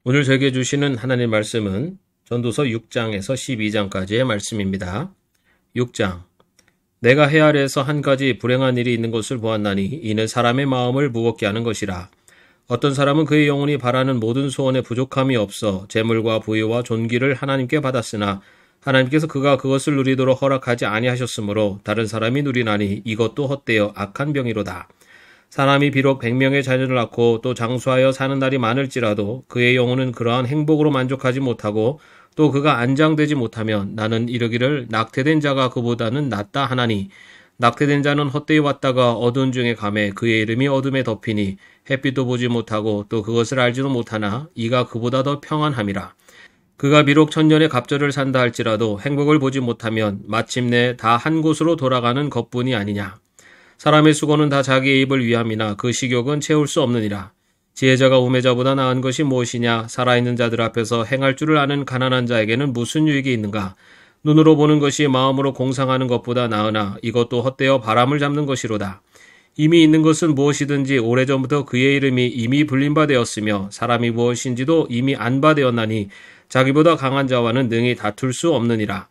오늘 저에게 주시는 하나님 말씀은 전도서 6장에서 12장까지의 말씀입니다. 6장. 내가 해 아래에서 한 가지 불행한 일이 있는 것을 보았나니 이는 사람의 마음을 무겁게 하는 것이라. 어떤 사람은 그의 영혼이 바라는 모든 소원에 부족함이 없어 재물과 부유와 존귀를 하나님께 받았으나 하나님께서 그가 그것을 누리도록 허락하지 아니하셨으므로 다른 사람이 누리나니 이것도 헛되어 악한 병이로다. 사람이 비록 100명의 자녀를 낳고 또 장수하여 사는 날이 많을지라도 그의 영혼은 그러한 행복으로 만족하지 못하고 또 그가 안장되지 못하면 나는 이르기를 낙태된 자가 그보다는 낫다 하나니 낙태된 자는 헛되이 왔다가 어두운 중에 가매 그의 이름이 어둠에 덮이니 햇빛도 보지 못하고 또 그것을 알지도 못하나 이가 그보다 더 평안함이라. 그가 비록 천년의 갑절을 산다 할지라도 행복을 보지 못하면 마침내 다 한 곳으로 돌아가는 것뿐이 아니냐. 사람의 수고는 다 자기의 입을 위함이나 그 식욕은 채울 수 없느니라. 지혜자가 우매자보다 나은 것이 무엇이냐. 살아있는 자들 앞에서 행할 줄을 아는 가난한 자에게는 무슨 유익이 있는가. 눈으로 보는 것이 마음으로 공상하는 것보다 나으나 이것도 헛되어 바람을 잡는 것이로다. 이미 있는 것은 무엇이든지 오래전부터 그의 이름이 이미 불린 바 되었으며 사람이 무엇인지도 이미 안 바 되었나니 자기보다 강한 자와는 능히 다툴 수 없느니라.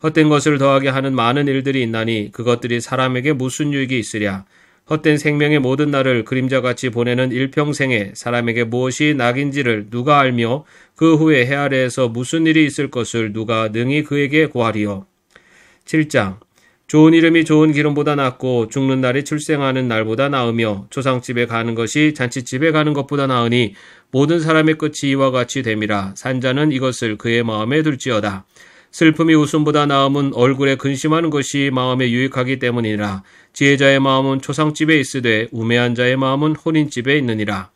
헛된 것을 더하게 하는 많은 일들이 있나니 그것들이 사람에게 무슨 유익이 있으랴. 헛된 생명의 모든 날을 그림자같이 보내는 일평생에 사람에게 무엇이 낙인지를 누가 알며 그 후에 해 아래에서 무슨 일이 있을 것을 누가 능히 그에게 고하리요. 7장. 좋은 이름이 좋은 기름보다 낫고 죽는 날이 출생하는 날보다 나으며 초상집에 가는 것이 잔치집에 가는 것보다 나으니 모든 사람의 끝이 이와 같이 됨이라. 산자는 이것을 그의 마음에 둘지어다. 슬픔이 웃음보다 나음은 얼굴에 근심하는 것이 마음에 유익하기 때문이라. 지혜자의 마음은 초상집에 있으되 우매한 자의 마음은 혼인집에 있느니라.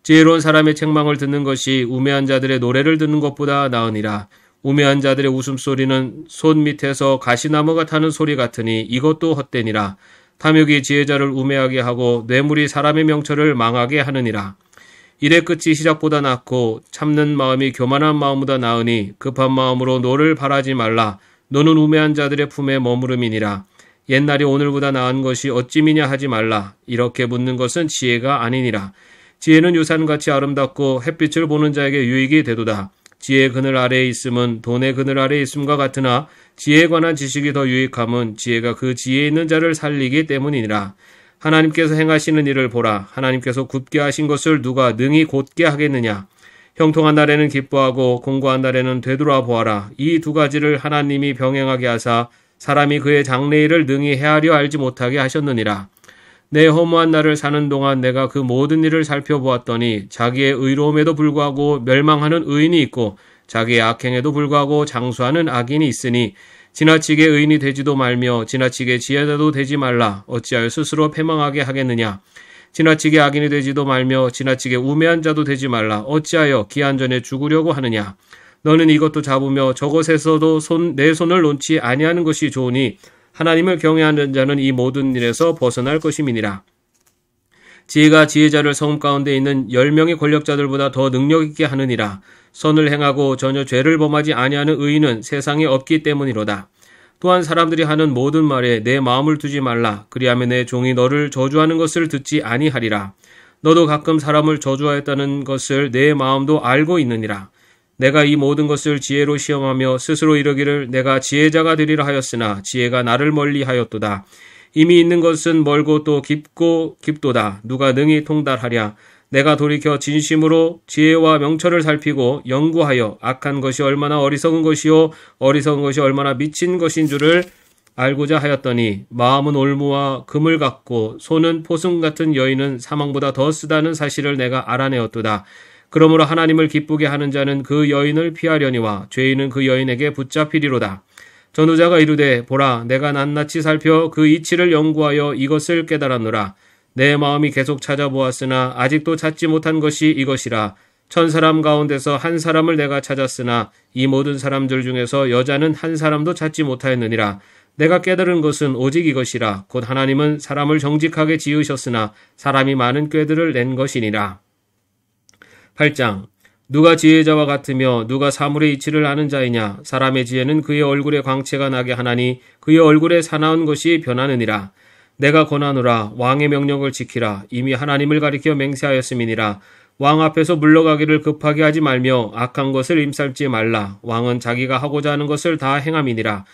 지혜로운 사람의 책망을 듣는 것이 우매한 자들의 노래를 듣는 것보다 나으니라. 우매한 자들의 웃음소리는 손 밑에서 가시나무가 타는 소리 같으니 이것도 헛되니라. 탐욕이 지혜자를 우매하게 하고 뇌물이 사람의 명철을 망하게 하느니라. 일의 끝이 시작보다 낫고 참는 마음이 교만한 마음보다 나으니 급한 마음으로 노를 바라지 말라. 너는 우매한 자들의 품에 머무름이니라. 옛날이 오늘보다 나은 것이 어찌미냐 하지 말라. 이렇게 묻는 것은 지혜가 아니니라. 지혜는 유산같이 아름답고 햇빛을 보는 자에게 유익이 되도다. 지혜의 그늘 아래에 있음은 돈의 그늘 아래에 있음과 같으나 지혜에 관한 지식이 더 유익함은 지혜가 그 지혜에 있는 자를 살리기 때문이니라. 하나님께서 행하시는 일을 보라. 하나님께서 굳게 하신 것을 누가 능히 곧게 하겠느냐. 형통한 날에는 기뻐하고 공고한 날에는 되돌아 보아라. 이 두 가지를 하나님이 병행하게 하사 사람이 그의 장래일을 능히 헤아려 알지 못하게 하셨느니라. 내 허무한 날을 사는 동안 내가 그 모든 일을 살펴보았더니 자기의 의로움에도 불구하고 멸망하는 의인이 있고 자기의 악행에도 불구하고 장수하는 악인이 있으니 지나치게 의인이 되지도 말며 지나치게 지혜자도 되지 말라. 어찌하여 스스로 패망하게 하겠느냐. 지나치게 악인이 되지도 말며 지나치게 우매한 자도 되지 말라. 어찌하여 기한 전에 죽으려고 하느냐. 너는 이것도 잡으며 저것에서도 내 손을 놓지 아니하는 것이 좋으니 하나님을 경외하는 자는 이 모든 일에서 벗어날 것임이니라. 지혜가 지혜자를 성읍 가운데 있는 10명의 권력자들보다 더 능력있게 하느니라. 선을 행하고 전혀 죄를 범하지 아니하는 의인은 세상에 없기 때문이로다. 또한 사람들이 하는 모든 말에 내 마음을 두지 말라. 그리하면 내 종이 너를 저주하는 것을 듣지 아니하리라. 너도 가끔 사람을 저주하였다는 것을 내 마음도 알고 있느니라. 내가 이 모든 것을 지혜로 시험하며 스스로 이르기를 내가 지혜자가 되리라 하였으나 지혜가 나를 멀리하였도다. 이미 있는 것은 멀고 또 깊고 깊도다. 누가 능히 통달하랴. 내가 돌이켜 진심으로 지혜와 명철을 살피고 연구하여 악한 것이 얼마나 어리석은 것이요 어리석은 것이 얼마나 미친 것인 줄을 알고자 하였더니 마음은 올무와 금을 같고 손은 포승 같은 여인은 사망보다 더 쓰다는 사실을 내가 알아내었도다. 그러므로 하나님을 기쁘게 하는 자는 그 여인을 피하려니와 죄인은 그 여인에게 붙잡히리로다. 전도자가 이르되 보라 내가 낱낱이 살펴 그 이치를 연구하여 이것을 깨달았노라. 내 마음이 계속 찾아보았으나 아직도 찾지 못한 것이 이것이라. 1000사람 가운데서 한 사람을 내가 찾았으나 이 모든 사람들 중에서 여자는 한 사람도 찾지 못하였느니라. 내가 깨달은 것은 오직 이것이라. 곧 하나님은 사람을 정직하게 지으셨으나 사람이 많은 꾀들을 낸 것이니라. 8장. 누가 지혜자와 같으며 누가 사물의 이치를 아는 자이냐. 사람의 지혜는 그의 얼굴에 광채가 나게 하나니 그의 얼굴에 사나운 것이 변하느니라. 내가 권하노라. 왕의 명령을 지키라. 이미 하나님을 가리켜 맹세하였음이니라. 왕 앞에서 물러가기를 급하게 하지 말며 악한 것을 임삼지 말라. 왕은 자기가 하고자 하는 것을 다 행함이니라.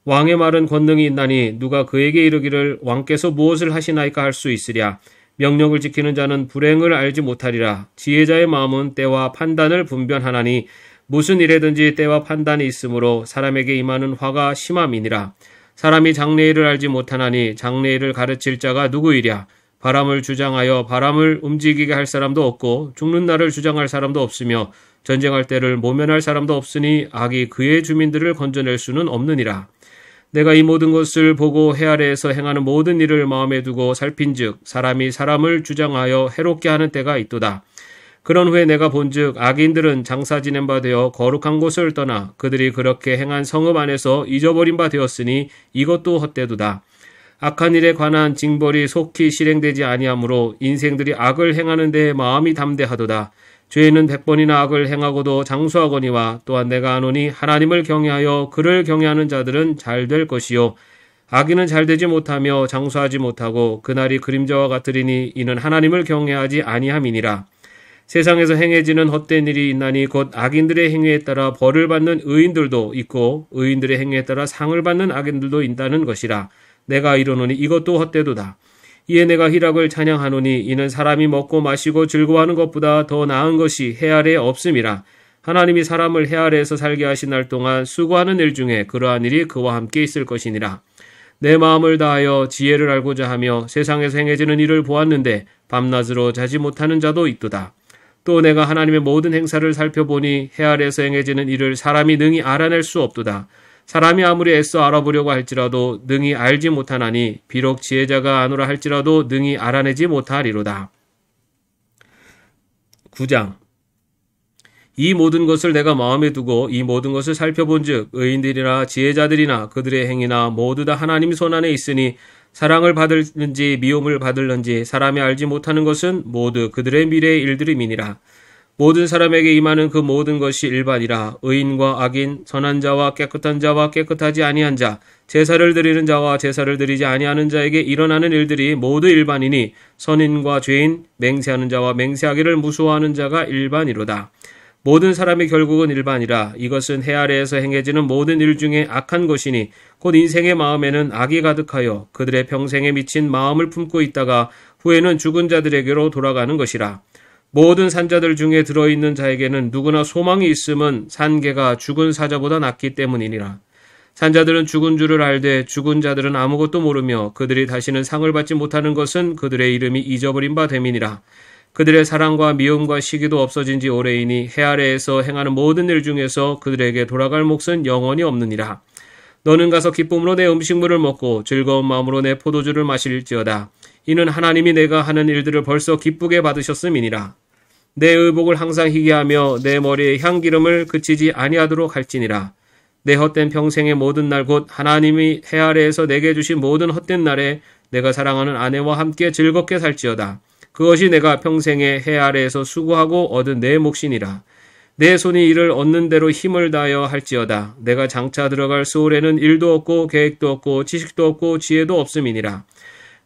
왕의 말은 권능이 있나니 누가 그에게 이르기를 왕께서 무엇을 하시나이까 할 수 있으랴. 명령을 지키는 자는 불행을 알지 못하리라. 지혜자의 마음은 때와 판단을 분별하나니 무슨 일에든지 때와 판단이 있으므로 사람에게 임하는 화가 심함이니라. 사람이 장래일을 알지 못하나니 장래일을 가르칠 자가 누구이랴. 바람을 주장하여 바람을 움직이게 할 사람도 없고 죽는 날을 주장할 사람도 없으며 전쟁할 때를 모면할 사람도 없으니 악이 그의 주민들을 건져낼 수는 없느니라. 내가 이 모든 것을 보고 해 아래에서 행하는 모든 일을 마음에 두고 살핀즉 사람이 사람을 주장하여 해롭게 하는 때가 있도다. 그런 후에 내가 본즉 악인들은 장사 지낸 바 되어 거룩한 곳을 떠나 그들이 그렇게 행한 성읍 안에서 잊어버린 바 되었으니 이것도 헛되도다. 악한 일에 관한 징벌이 속히 실행되지 아니하므로 인생들이 악을 행하는 데에 마음이 담대하도다. 죄인은 100번이나 악을 행하고도 장수하거니와 또한 내가 아노니 하나님을 경외하여 그를 경외하는 자들은 잘 될 것이요 악인은 잘 되지 못하며 장수하지 못하고 그날이 그림자와 같으리니 이는 하나님을 경외하지 아니함이니라. 세상에서 행해지는 헛된 일이 있나니 곧 악인들의 행위에 따라 벌을 받는 의인들도 있고 의인들의 행위에 따라 상을 받는 악인들도 있다는 것이라. 내가 이르노니 이것도 헛되도다. 이에 내가 희락을 찬양하노니 이는 사람이 먹고 마시고 즐거워하는 것보다 더 나은 것이 해 아래에 없음이라. 하나님이 사람을 해 아래에서 살게 하신 날 동안 수고하는 일 중에 그러한 일이 그와 함께 있을 것이니라. 내 마음을 다하여 지혜를 알고자 하며 세상에서 행해지는 일을 보았는데 밤낮으로 자지 못하는 자도 있도다. 또 내가 하나님의 모든 행사를 살펴보니 해 아래에서 행해지는 일을 사람이 능히 알아낼 수 없도다. 사람이 아무리 애써 알아보려고 할지라도 능히 알지 못하나니 비록 지혜자가 아노라 할지라도 능히 알아내지 못하리로다. 9장. 이 모든 것을 내가 마음에 두고 이 모든 것을 살펴본즉 의인들이나 지혜자들이나 그들의 행위나 모두 다 하나님 손안에 있으니 사랑을 받을는지 미움을 받을는지 사람이 알지 못하는 것은 모두 그들의 미래의 일들임이니라. 모든 사람에게 임하는 그 모든 것이 일반이라. 의인과 악인, 선한 자와 깨끗한 자와 깨끗하지 아니한 자, 제사를 드리는 자와 제사를 드리지 아니하는 자에게 일어나는 일들이 모두 일반이니 선인과 죄인, 맹세하는 자와 맹세하기를 무수하는 자가 일반이로다. 모든 사람의 결국은 일반이라. 이것은 해 아래에서 행해지는 모든 일 중에 악한 것이니 곧 인생의 마음에는 악이 가득하여 그들의 평생에 미친 마음을 품고 있다가 후에는 죽은 자들에게로 돌아가는 것이라. 모든 산자들 중에 들어있는 자에게는 누구나 소망이 있음은 산개가 죽은 사자보다 낫기 때문이니라. 산자들은 죽은 줄을 알되 죽은 자들은 아무것도 모르며 그들이 다시는 상을 받지 못하는 것은 그들의 이름이 잊어버린 바 됨이니라. 그들의 사랑과 미움과 시기도 없어진 지 오래이니 해 아래에서 행하는 모든 일 중에서 그들에게 돌아갈 몫은 영원히 없느니라. 너는 가서 기쁨으로 내 음식물을 먹고 즐거운 마음으로 내 포도주를 마실지어다. 이는 하나님이 내가 하는 일들을 벌써 기쁘게 받으셨음이니라. 내 의복을 항상 희게 하며 내 머리에 향기름을 그치지 아니하도록 할지니라. 내 헛된 평생의 모든 날 곧 하나님이 해 아래에서 내게 주신 모든 헛된 날에 내가 사랑하는 아내와 함께 즐겁게 살지어다. 그것이 내가 평생에 해 아래에서 수고하고 얻은 내 몫이니라. 내 손이 이를 얻는 대로 힘을 다하여 할지어다. 내가 장차 들어갈 수월에는 일도 없고 계획도 없고 지식도 없고 지혜도 없음이니라.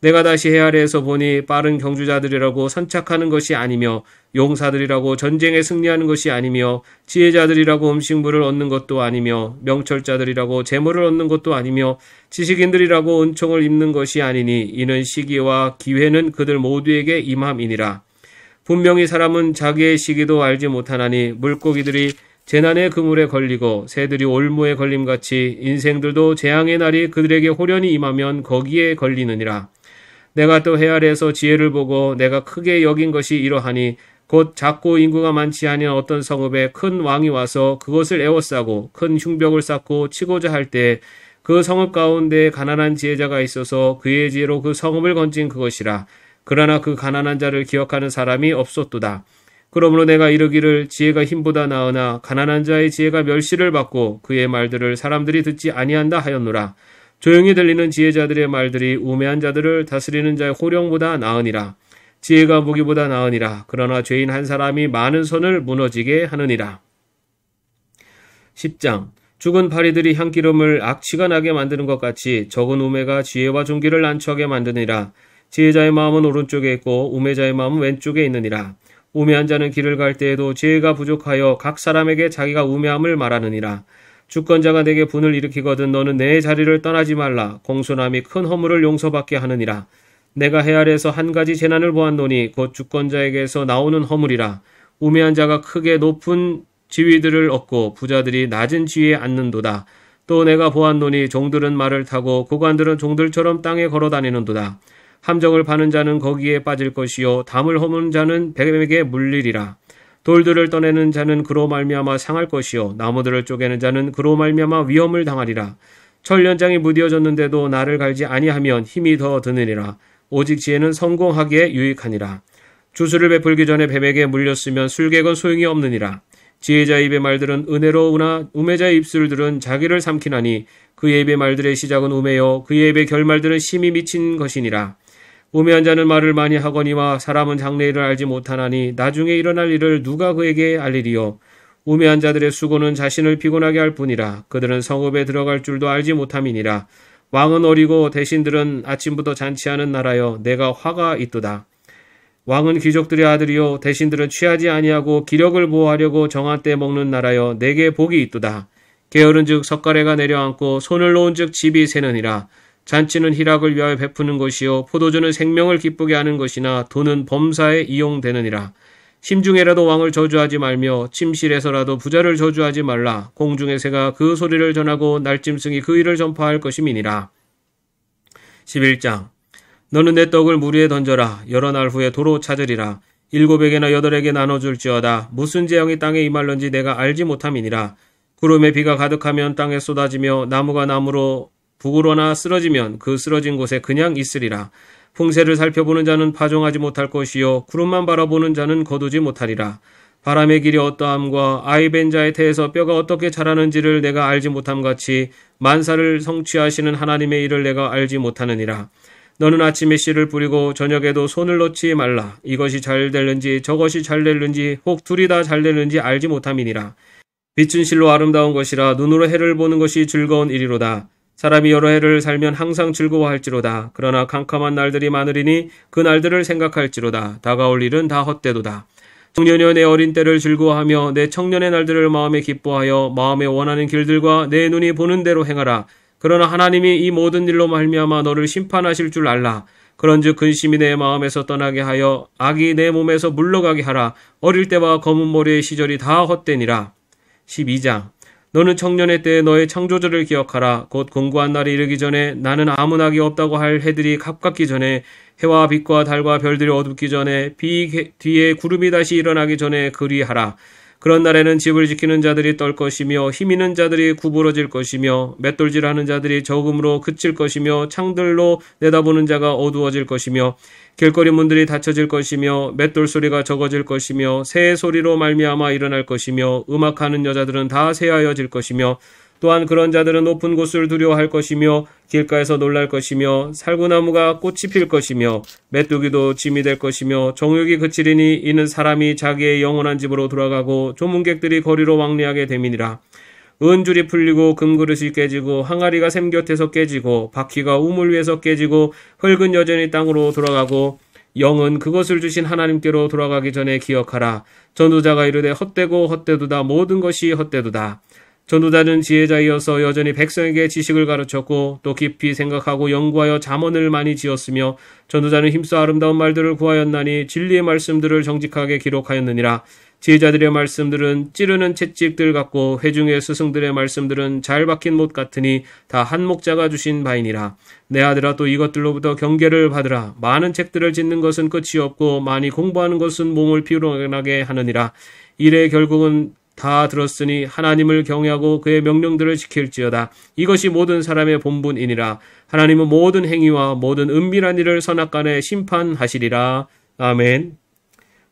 내가 다시 해 아래에서 보니 빠른 경주자들이라고 선착하는 것이 아니며 용사들이라고 전쟁에 승리하는 것이 아니며 지혜자들이라고 음식물을 얻는 것도 아니며 명철자들이라고 재물을 얻는 것도 아니며 지식인들이라고 은총을 입는 것이 아니니 이는 시기와 기회는 그들 모두에게 임함이니라. 분명히 사람은 자기의 시기도 알지 못하나니 물고기들이 재난의 그물에 걸리고 새들이 올무에 걸림같이 인생들도 재앙의 날이 그들에게 호련히 임하면 거기에 걸리느니라. 내가 또 해 아래에서 지혜를 보고 내가 크게 여긴 것이 이러하니 곧 작고 인구가 많지 아니한 어떤 성읍에 큰 왕이 와서 그것을 에워싸고 큰 흉벽을 쌓고 치고자 할 때 그 성읍 가운데 가난한 지혜자가 있어서 그의 지혜로 그 성읍을 건진 그것이라. 그러나 그 가난한 자를 기억하는 사람이 없었도다. 그러므로 내가 이르기를 지혜가 힘보다 나으나 가난한 자의 지혜가 멸시를 받고 그의 말들을 사람들이 듣지 아니한다 하였노라. 조용히 들리는 지혜자들의 말들이 우매한 자들을 다스리는 자의 호령보다 나으니라. 지혜가 무기보다 나으니라. 그러나 죄인 한 사람이 많은 선을 무너지게 하느니라. 10장. 죽은 파리들이 향기름을 악취가 나게 만드는 것 같이 적은 우매가 지혜와 존귀를 난처하게 만드니라. 지혜자의 마음은 오른쪽에 있고 우매자의 마음은 왼쪽에 있느니라. 우매한 자는 길을 갈 때에도 지혜가 부족하여 각 사람에게 자기가 우매함을 말하느니라. 주권자가 내게 분을 일으키거든 너는 내 자리를 떠나지 말라. 공손함이 큰 허물을 용서받게 하느니라. 내가 해 아래에서 한 가지 재난을 보았노니 곧 주권자에게서 나오는 허물이라. 우매한 자가 크게 높은 지위들을 얻고 부자들이 낮은 지위에 앉는도다. 또 내가 보았노니 종들은 말을 타고 고관들은 종들처럼 땅에 걸어다니는도다. 함정을 파는 자는 거기에 빠질 것이요 담을 허무는 자는 뱀에게 물리리라. 돌들을 떠내는 자는 그로 말미암아 상할 것이요 나무들을 쪼개는 자는 그로 말미암아 위험을 당하리라. 철연장이 무뎌졌는데도 나를 갈지 아니하면 힘이 더 드느니라. 오직 지혜는 성공하기에 유익하니라. 주술을 베풀기 전에 뱀에게 물렸으면 술객은 소용이 없느니라. 지혜자의 입의 말들은 은혜로우나 우매자의 입술들은 자기를 삼키나니 그의 입의 말들의 시작은 우매요 그의 입의 결말들은 심히 미친 것이니라. 우매한 자는 말을 많이 하거니와 사람은 장래일을 알지 못하나니 나중에 일어날 일을 누가 그에게 알리리요. 우매한 자들의 수고는 자신을 피곤하게 할 뿐이라. 그들은 성읍에 들어갈 줄도 알지 못함이니라. 왕은 어리고 대신들은 아침부터 잔치하는 나라여 내가 화가 있도다. 왕은 귀족들의 아들이요 대신들은 취하지 아니하고 기력을 보호하려고 정한 때 먹는 나라여 내게 복이 있도다. 게으른즉 석가래가 내려앉고 손을 놓은즉 집이 새느니라. 잔치는 희락을 위하여 베푸는 것이요 포도주는 생명을 기쁘게 하는 것이나 돈은 범사에 이용되느니라. 심중에라도 왕을 저주하지 말며 침실에서라도 부자를 저주하지 말라. 공중의 새가 그 소리를 전하고 날짐승이 그 일을 전파할 것임이니라. 11장 너는 내 떡을 물 위에 던져라. 여러 날 후에 도로 찾으리라. 7에게나 8에게 나눠줄지어다. 무슨 재앙이 땅에 임할런지 내가 알지 못함이니라. 구름에 비가 가득하면 땅에 쏟아지며 나무가 나무로 부으러나 쓰러지면 그 쓰러진 곳에 그냥 있으리라. 풍세를 살펴보는 자는 파종하지 못할 것이요 구름만 바라보는 자는 거두지 못하리라. 바람의 길이 어떠함과 아이벤 자의 태에서 뼈가 어떻게 자라는지를 내가 알지 못함같이 만사를 성취하시는 하나님의 일을 내가 알지 못하느니라. 너는 아침에 씨를 뿌리고 저녁에도 손을 놓지 말라. 이것이 잘 될는지 저것이 잘 될는지 혹 둘이 다 잘 될는지 알지 못함이니라. 빛은 실로 아름다운 것이라 눈으로 해를 보는 것이 즐거운 일이로다. 사람이 여러 해를 살면 항상 즐거워할지로다. 그러나 캄캄한 날들이 많으리니 그 날들을 생각할지로다. 다가올 일은 다 헛되도다. 청년여 내 어린 때를 즐거워하며 내 청년의 날들을 마음에 기뻐하여 마음에 원하는 길들과 내 눈이 보는 대로 행하라. 그러나 하나님이 이 모든 일로 말미암아 너를 심판하실 줄 알라. 그런즉 근심이 내 마음에서 떠나게 하여 악이 내 몸에서 물러가게 하라. 어릴 때와 검은 머리의 시절이 다 헛되니라. 12장 너는 청년의 때에 너의 창조주를 기억하라. 곧 공고한 날이 이르기 전에 나는 아무 낙이 없다고 할 해들이 갑갑기 전에 해와 빛과 달과 별들이 어둡기 전에 비 뒤에 구름이 다시 일어나기 전에 그리하라. 그런 날에는 집을 지키는 자들이 떨 것이며 힘 있는 자들이 구부러질 것이며 맷돌질하는 자들이 적음으로 그칠 것이며 창들로 내다보는 자가 어두워질 것이며 길거리 문들이 닫혀질 것이며 맷돌 소리가 적어질 것이며 새 소리로 말미암아 일어날 것이며 음악하는 여자들은 다 새하여질 것이며 또한 그런 자들은 높은 곳을 두려워할 것이며 길가에서 놀랄 것이며 살구나무가 꽃이 필 것이며 메뚜기도 짐이 될 것이며 정욕이 그치리니 이는 사람이 자기의 영원한 집으로 돌아가고 조문객들이 거리로 왕래하게 됨이니라. 은줄이 풀리고 금그릇이 깨지고 항아리가 샘 곁에서 깨지고 바퀴가 우물 위에서 깨지고 흙은 여전히 땅으로 돌아가고 영은 그것을 주신 하나님께로 돌아가기 전에 기억하라. 전도자가 이르되 헛되고 헛되도다. 모든 것이 헛되도다. 전도자는 지혜자이어서 여전히 백성에게 지식을 가르쳤고 또 깊이 생각하고 연구하여 잠언을 많이 지었으며 전도자는 힘써 아름다운 말들을 구하였나니 진리의 말씀들을 정직하게 기록하였느니라. 지혜자들의 말씀들은 찌르는 채찍들 같고 회중의 스승들의 말씀들은 잘 박힌 못 같으니 다 한 목자가 주신 바이니라. 내 아들아 또 이것들로부터 경계를 받으라. 많은 책들을 짓는 것은 끝이 없고 많이 공부하는 것은 몸을 피곤하게 하느니라. 이래 결국은 다 들었으니 하나님을 경외하고 그의 명령들을 지킬지어다. 이것이 모든 사람의 본분이니라. 하나님은 모든 행위와 모든 은밀한 일을 선악간에 심판하시리라. 아멘.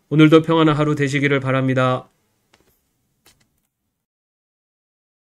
오늘도 평안한 하루 되시기를 바랍니다.